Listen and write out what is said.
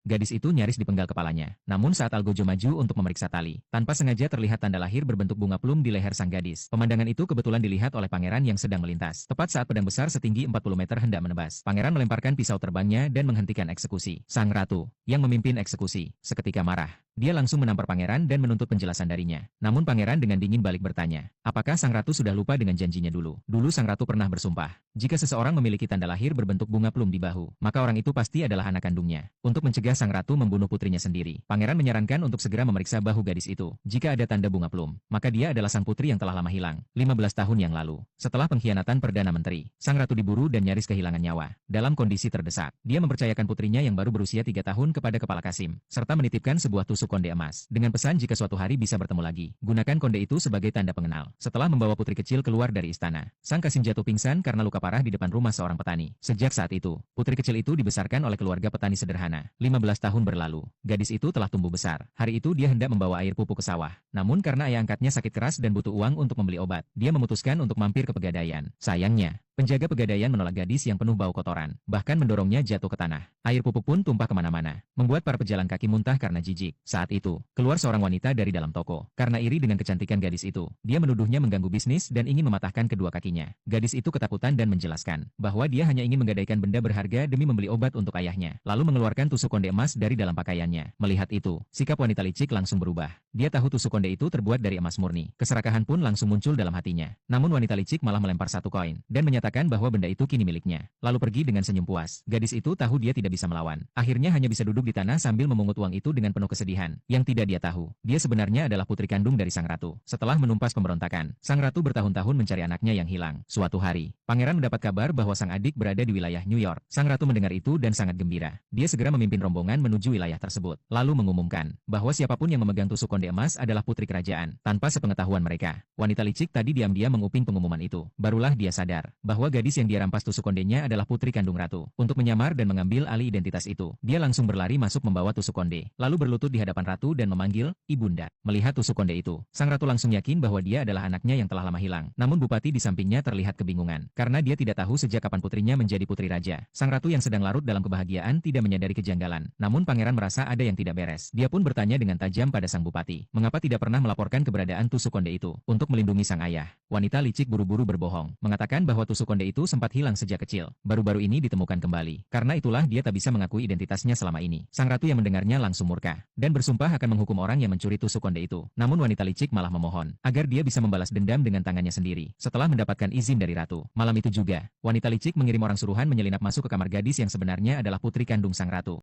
gadis itu nyaris dipenggal kepalanya. Namun saat Algojo maju untuk memeriksa tali, tanpa sengaja terlihat tanda lahir berbentuk bunga plum di leher sang gadis. Pemandangan itu kebetulan dilihat oleh pangeran yang sedang melintas. Tepat saat pedang besar setinggi 40 meter hendak menebas, pangeran melemparkan pisau terbangnya dan menghentikan eksekusi. Sang ratu, yang memimpin eksekusi, seketika marah. Dia langsung menampar pangeran dan menuntut penjelasan darinya. Namun pangeran dengan dingin balik bertanya, apakah sang ratu sudah lupa dengan janjinya dulu? Dulu sang ratu pernah bersumpah, jika seseorang memiliki tanda lahir berbentuk bunga plum di bahu, maka orang itu pasti adalah anak kandungnya. Untuk mencegah sang ratu membunuh putrinya sendiri, pangeran menyarankan untuk segera memeriksa bahu gadis itu. Jika ada tanda bunga plum, maka dia adalah sang putri yang telah lama hilang, 15 tahun yang lalu. Setelah pengkhianatan Perdana Menteri, sang ratu diburu dan nyaris kehilangan nyawa. Dalam kondisi terdesak, dia mempercayakan putrinya yang baru berusia 3 tahun kepada Kepala Kasim, serta menitipkan sebuah tusuk konde emas, dengan pesan jika suatu hari bisa bertemu lagi, gunakan konde itu sebagai tanda pengenal. Setelah membawa putri kecil keluar dari istana, sang Kasim jatuh pingsan karena luka parah di depan rumah seorang petani. Sejak saat itu, putri kecil itu dibesarkan oleh keluarga petani sederhana. 15 tahun berlalu, gadis itu telah tumbuh besar. Hari itu dia hendak membawa air pupuk ke sawah. Namun karena ayah angkatnya sakit keras dan butuh uang untuk membeli obat, dia memutuskan untuk mampir ke pegadaian. Sayangnya, penjaga pegadaian menolak gadis yang penuh bau kotoran, bahkan mendorongnya jatuh ke tanah. Air pupuk pun tumpah kemana-mana, membuat para pejalan kaki muntah karena jijik. Saat itu, keluar seorang wanita dari dalam toko. Karena iri dengan kecantikan gadis itu, dia menuduhnya mengganggu bisnis dan ingin mematahkan kedua kakinya. Gadis itu ketakutan dan menjelaskan bahwa dia hanya ingin menggadaikan benda berharga demi membeli obat untuk ayahnya, lalu mengeluarkan tusuk konde emas dari dalam pakaiannya. Melihat itu, sikap wanita licik langsung berubah. Dia tahu tusuk konde itu terbuat dari emas murni. Keserakahan pun langsung muncul dalam hatinya. Namun wanita licik malah melempar satu koin dan menyatakan bahwa benda itu kini miliknya. Lalu pergi dengan senyum puas. Gadis itu tahu dia tidak bisa melawan. Akhirnya hanya bisa duduk di tanah sambil memungut uang itu dengan penuh kesedihan. Yang tidak dia tahu, dia sebenarnya adalah putri kandung dari sang ratu. Setelah menumpas pemberontakan, sang ratu bertahun-tahun mencari anaknya yang hilang. Suatu hari, pangeran mendapat kabar bahwa sang adik berada di wilayah New York. Sang ratu mendengar itu dan sangat gembira. Dia segera memimpin rombongan menuju wilayah tersebut, lalu mengumumkan bahwa siapapun yang memegang tusuk konde emas adalah putri kerajaan. Tanpa sepengetahuan mereka, wanita licik tadi diam-diam menguping pengumuman itu. Barulah dia sadar bahwa gadis yang dia rampas tusuk kondenya adalah putri kandung ratu. Untuk menyamar dan mengambil alih identitas itu, dia langsung berlari masuk membawa tusuk konde, lalu berlutut di hadapan ratu dan memanggil, "Ibunda." Melihat tusuk konde itu, sang ratu langsung yakin bahwa dia adalah anaknya yang telah lama hilang. Namun bupati di sampingnya terlihat kebingungan, karena dia tidak tahu sejak kapan putrinya menjadi putri raja. Sang ratu yang sedang larut dalam kebahagiaan tidak menyadari kejanggalan. Namun pangeran merasa ada yang tidak beres. Dia pun bertanya dengan tajam pada sang bupati, mengapa tidak pernah melaporkan keberadaan tusuk konde itu. Untuk melindungi sang ayah, wanita licik buru-buru berbohong, mengatakan bahwa tusuk konde itu sempat hilang sejak kecil. Baru-baru ini ditemukan kembali. Karena itulah dia tak bisa mengakui identitasnya selama ini. Sang ratu yang mendengarnya langsung murka, dan bersumpah akan menghukum orang yang mencuri tusuk konde itu. Namun wanita licik malah memohon, agar dia bisa membalas dendam dengan tangannya sendiri. Setelah mendapatkan izin dari ratu, malam itu juga, wanita licik mengirim orang suruhan menyelinap masuk ke kamar gadis yang sebenarnya adalah putri kandung sang ratu.